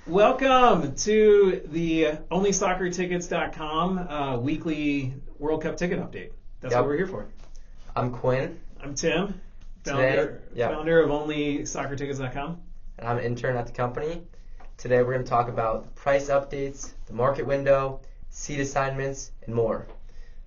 Welcome to the OnlySoccerTickets.com weekly World Cup ticket update. That's Yep. what we're here for. I'm Quinn, I'm Tim, Today- yep. founder of OnlySoccerTickets.com. and I'm an intern at the company. Today we're going to talk about the price updates, the market window, seat assignments, and more.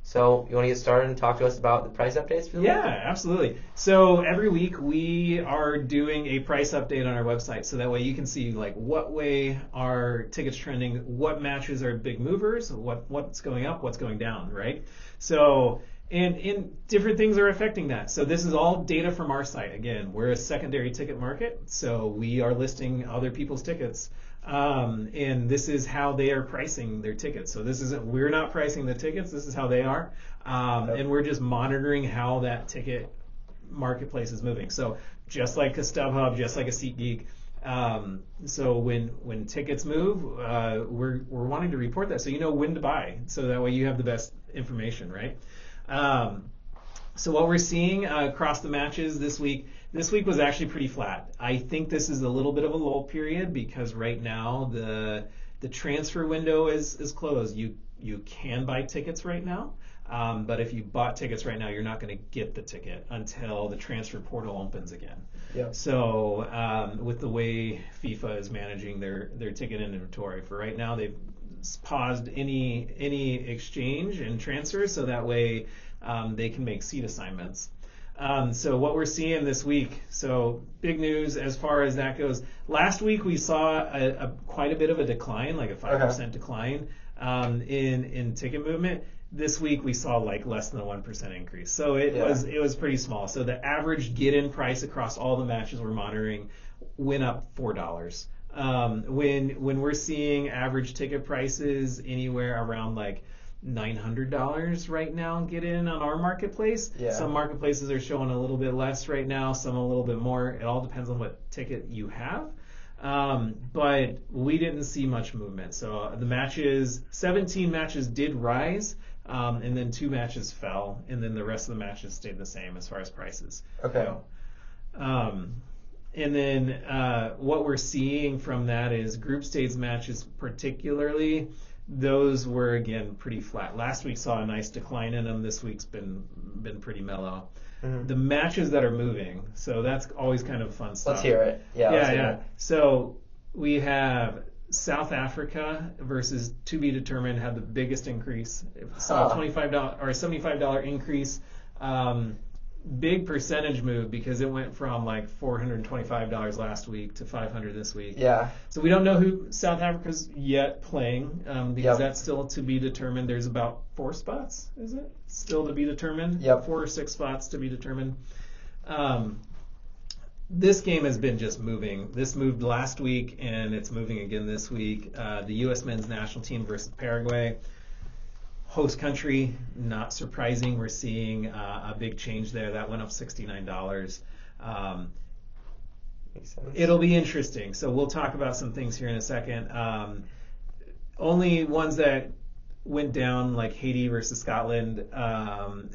So you want to get started and talk to us about the price updates for the Yeah, week? absolutely. So every week we are doing a price update on our website, so that way you can see like what way are tickets trending, what matches are big movers, what's going up, what's going down, right? So and different things are affecting that. So this is all data from our site. Again, we're a secondary ticket market, so we are listing other people's tickets. And this is how they are pricing their tickets. So we're not pricing the tickets. This is how they are. And we're just monitoring how that ticket marketplace is moving. So just like a StubHub, just like a SeatGeek. So when tickets move, we're wanting to report that so you know when to buy. So that way you have the best information, right? So what we're seeing across the matches this week was actually pretty flat. I think this is a little bit of a lull period because right now the transfer window is closed. You can buy tickets right now, but if you bought tickets right now, you're not going to get the ticket until the transfer portal opens again. Yeah. So with the way FIFA is managing their ticket inventory for right now, they've paused any exchange and transfers so that way they can make seat assignments. So what we're seeing this week, so big news as far as that goes. Last week we saw quite a bit of a decline, like a 5% decline in ticket movement. This week we saw like less than a 1% increase. So it was pretty small. So the average get-in price across all the matches we're monitoring went up $4. When we're seeing average ticket prices anywhere around like $900 right now get in on our marketplace. Yeah. Some marketplaces are showing a little bit less right now, some a little bit more. It all depends on what ticket you have. But we didn't see much movement. So the matches, 17 matches did rise, and then 2 matches fell, and then the rest of the matches stayed the same as far as prices. Okay. And then what we're seeing from that is group stage matches particularly, those were again pretty flat. Last week saw a nice decline in them. This week's been pretty mellow. Mm-hmm. The matches that are moving, so that's always kind of fun stuff. Let's hear it. Let's hear it. So we have South Africa versus to be determined had the biggest increase. Saw a $25 or a $75 increase. Big percentage move because it went from like $425 last week to $500 this week. Yeah. So we don't know who South Africa's yet playing because that's still to be determined. There's about 4 spots, is it? Still to be determined? Yep. 4 or 6 spots to be determined. This game has been just moving. This moved last week and it's moving again this week. The U.S. men's national team versus Paraguay. Host country, not surprising. We're seeing a big change there. That went up $69. Makes sense. It'll be interesting. So we'll talk about some things here in a second. Only ones that went down, like Haiti versus Scotland, and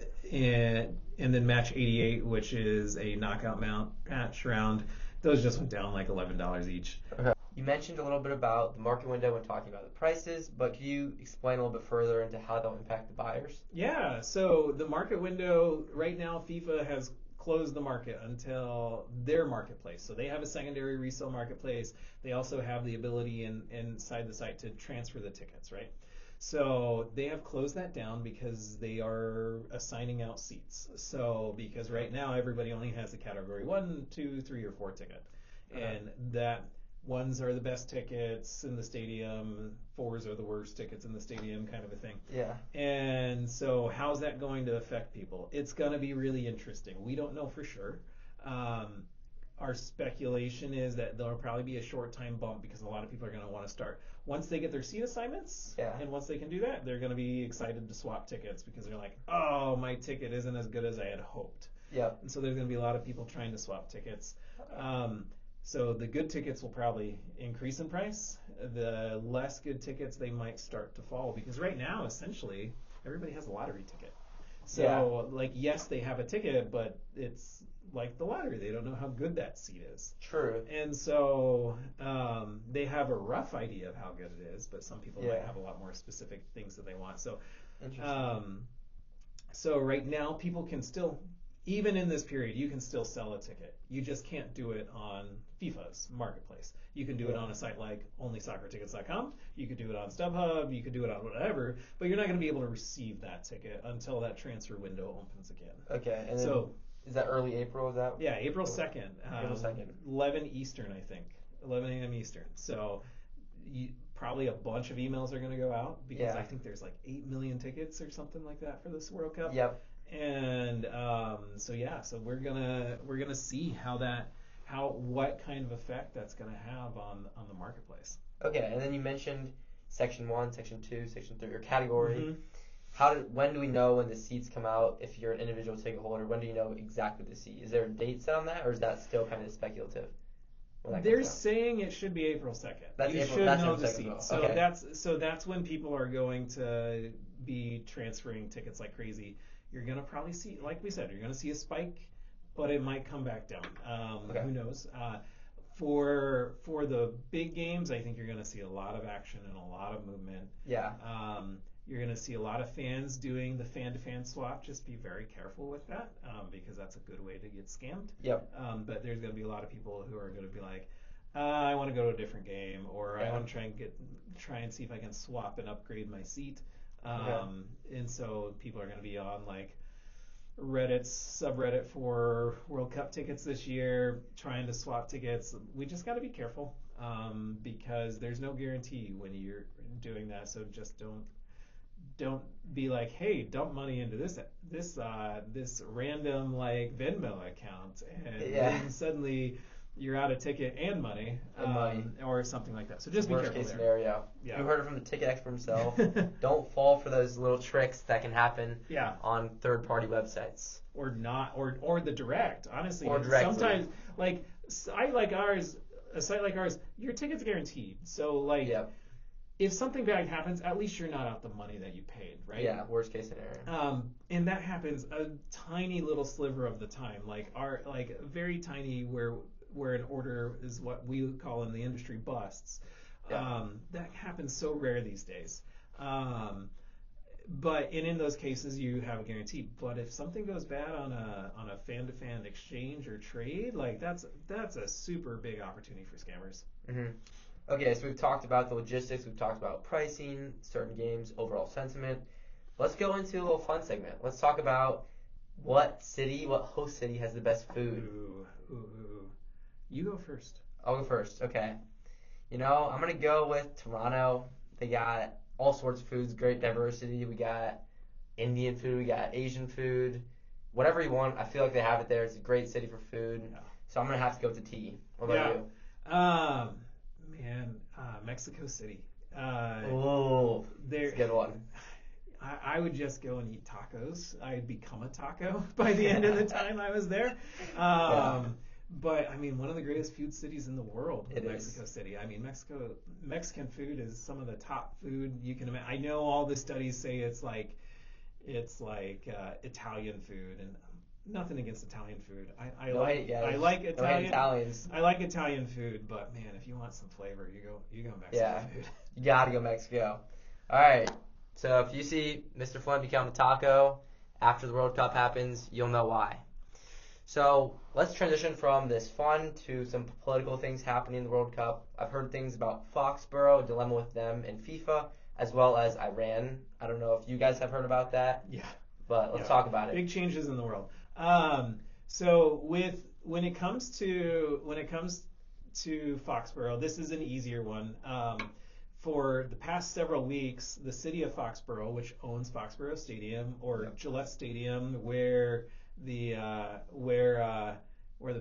then match 88, which is a knockout match round. Those just went down like $11 each. Okay. You mentioned a little bit about the market window when talking about the prices, but could you explain a little bit further into how they'll impact the buyers? Yeah, so the market window, right now FIFA has closed the market until their marketplace. So they have a secondary resale marketplace. They also have the ability inside the site to transfer the tickets, right? So they have closed that down because they are assigning out seats. So because right now everybody only has a category 1, 2, 3, or 4 ticket. And that 1s are the best tickets in the stadium, 4s are the worst tickets in the stadium, kind of a thing. Yeah. And so how's that going to affect people? It's going to be really interesting. We don't know for sure. Our speculation is that there'll probably be a short time bump because a lot of people are going to want to start. Once they get their seat assignments, and once they can do that, they're going to be excited to swap tickets because they're like, oh, my ticket isn't as good as I had hoped. Yeah. And so there's going to be a lot of people trying to swap tickets. So the good tickets will probably increase in price. The less good tickets, they might start to fall because right now, essentially, everybody has a lottery ticket. So, like, yes, they have a ticket, but it's like the lottery. They don't know how good that seat is. True. And so they have a rough idea of how good it is, but some people might Yeah. have a lot more specific things that they want. So, Interesting. so right now people can still, even in this period, you can still sell a ticket. You just can't do it on FIFA's marketplace. You can do it Yeah. on a site like onlysoccertickets.com. You could do it on StubHub. You could do it on whatever, but you're not going to be able to receive that ticket until that transfer window opens again. Okay. And then So is that early April? Is that? yeah, April 2nd. April 2nd. 11 Eastern, I think. 11 a.m. Eastern. So probably a bunch of emails are going to go out because Yeah. I think there's like 8 million tickets or something like that for this World Cup. Yep. And so we're gonna see what kind of effect that's gonna have on the marketplace. Okay. And then you mentioned Section 1, Section 2, Section 3, or category. Mhm. When do we know when the seats come out? If you're an individual ticket holder, when do you know exactly the seat? Is there a date set on that, or is that still kind of speculative? when that They're comes out? saying it should be April 2nd. That's you April- should that's know April the 2nd as well. seats. So Okay. that's when people are going to be transferring tickets like crazy. You're gonna probably see, like we said, you're gonna see a spike, but it might come back down. Okay. Who knows? For the big games, I think you're gonna see a lot of action and a lot of movement. Yeah. You're going to see a lot of fans doing the fan-to-fan swap. Just be very careful with that because that's a good way to get scammed. Yep. But there's going to be a lot of people who are going to be like, I want to go to a different game, or I Yeah. want to try and see if I can swap and upgrade my seat. Okay. And so people are going to be on like Reddit's subreddit for World Cup tickets this year, trying to swap tickets. We just got to be careful because there's no guarantee when you're doing that. So just don't be like, hey, dump money into this random like Venmo account, and Yeah. then suddenly you're out of ticket and money, or something like that. So just be Worst careful case there. scenario. Yeah. You heard it from the ticket expert himself. Don't fall for those little tricks that can happen Yeah. on third-party websites. Or not, or the direct. Honestly, Or directly. sometimes like a site like ours, your ticket's guaranteed. So like, Yep. if something bad happens, at least you're not out the money that you paid, right? Yeah, worst case scenario. And that happens a tiny little sliver of the time, like very tiny, where an order is what we call in the industry busts. Yeah. That happens so rare these days. But in those cases you have a guarantee. But if something goes bad on a fan-to-fan exchange or trade, like that's a super big opportunity for scammers. Mm-hmm. Okay, so we've talked about the logistics, we've talked about pricing, certain games, overall sentiment. Let's go into a little fun segment. Let's talk about what host city has the best food. Ooh. You go first. I'll go first. Okay. I'm going to go with Toronto. They got all sorts of foods, great diversity. We got Indian food, we got Asian food. Whatever you want, I feel like they have it there. It's a great city for food. Yeah. So I'm going to have to go with the T. What about you? Mexico City. Oh, that's a good one. I would just go and eat tacos. I'd become a taco by the end of the time I was there. But I mean, one of the greatest food cities in the world, Mexico City. I mean, Mexican food is some of the top food you can imagine. I know all the studies say it's like Italian food, and nothing against Italian food. I like Italians. I like Italian food, but man, if you want some flavor, you go Mexican food. You gotta go Mexico. All right. So if you see Mr. Flynn become a taco after the World Cup happens, you'll know why. So let's transition from this fun to some political things happening in the World Cup. I've heard things about Foxborough, a dilemma with them and FIFA, as well as Iran. I don't know if you guys have heard about that. Yeah. But let's talk about it. Big changes in the world. So when it comes to Foxborough, this is an easier one. For the past several weeks, the city of Foxborough, which owns Foxborough Stadium or Gillette Stadium, where the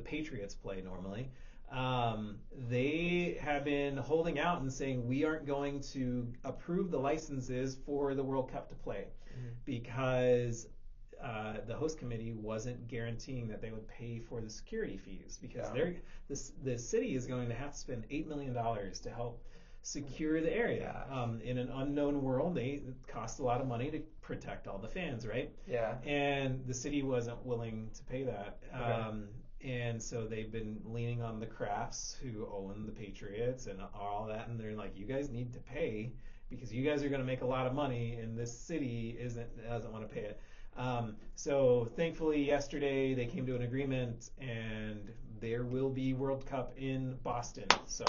Patriots play normally, they have been holding out and saying we aren't going to approve the licenses for the World Cup to play because the host committee wasn't guaranteeing that they would pay for the security fees because the city is going to have to spend $8 million to help secure the area. In an unknown world, it costs a lot of money to protect all the fans, right? Yeah. And the city wasn't willing to pay that. And so they've been leaning on the Krafts who own the Patriots and all that, and they're like, you guys need to pay because you guys are going to make a lot of money, and this city doesn't want to pay it. So thankfully yesterday they came to an agreement, and there will be World Cup in Boston. So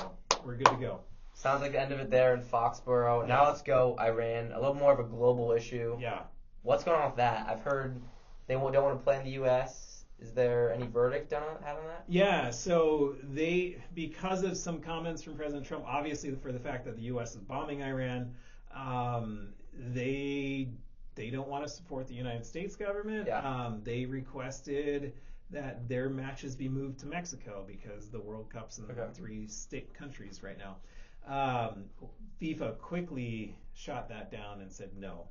we're good to go. Sounds like the end of it there in Foxborough. Now let's go Iran. A little more of a global issue. Yeah. What's going on with that? I've heard they don't want to play in the U.S. Is there any verdict had on that? Yeah, so because of some comments from President Trump, obviously for the fact that the U.S. is bombing Iran, they don't want to support the United States government. Yeah. They requested that their matches be moved to Mexico because the World Cup's in 3 state countries right now. FIFA quickly shot that down and said no.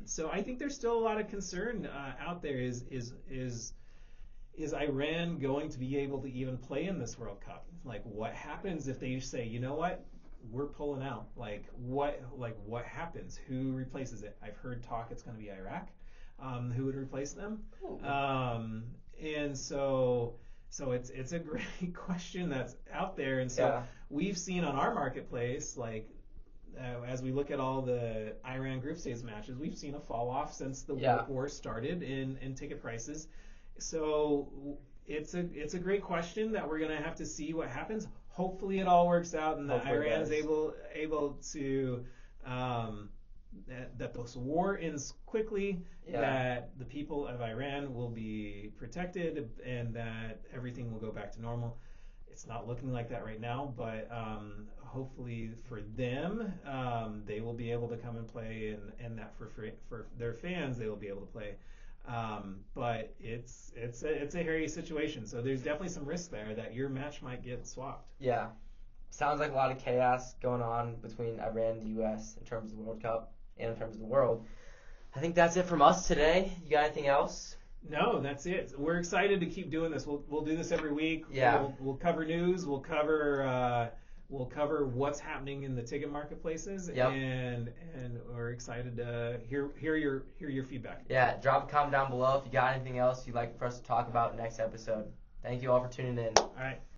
So I think there's still a lot of concern out there. Is Iran going to be able to even play in this World Cup? Like, what happens if they say, you know what, we're pulling out? What happens? Who replaces it? I've heard talk it's going to be Iraq. Who would replace them? And so it's a great question that's out there. And so we've seen on our marketplace, as we look at all the Iran group stage matches, we've seen a fall off since the war started in ticket prices. So it's a great question that we're going to have to see what happens. Hopefully it all works out and that Iran is able to that this war ends quickly, that the people of Iran will be protected, and that everything will go back to normal. It's not looking like that right now, but hopefully for them, they will be able to come and play, and that for their fans, they will be able to play. But it's a hairy situation, so there's definitely some risk there that your match might get swapped. Yeah, sounds like a lot of chaos going on between Iran and the U.S. in terms of the World Cup and in terms of the world. I think that's it from us today. You got anything else? No, that's it. We're excited to keep doing this. We'll do this every week. Yeah. We'll cover news. We'll cover what's happening in the ticket marketplaces. Yep. And we're excited to hear your feedback. Yeah. Drop a comment down below if you got anything else you'd like for us to talk about next episode. Thank you all for tuning in. All right.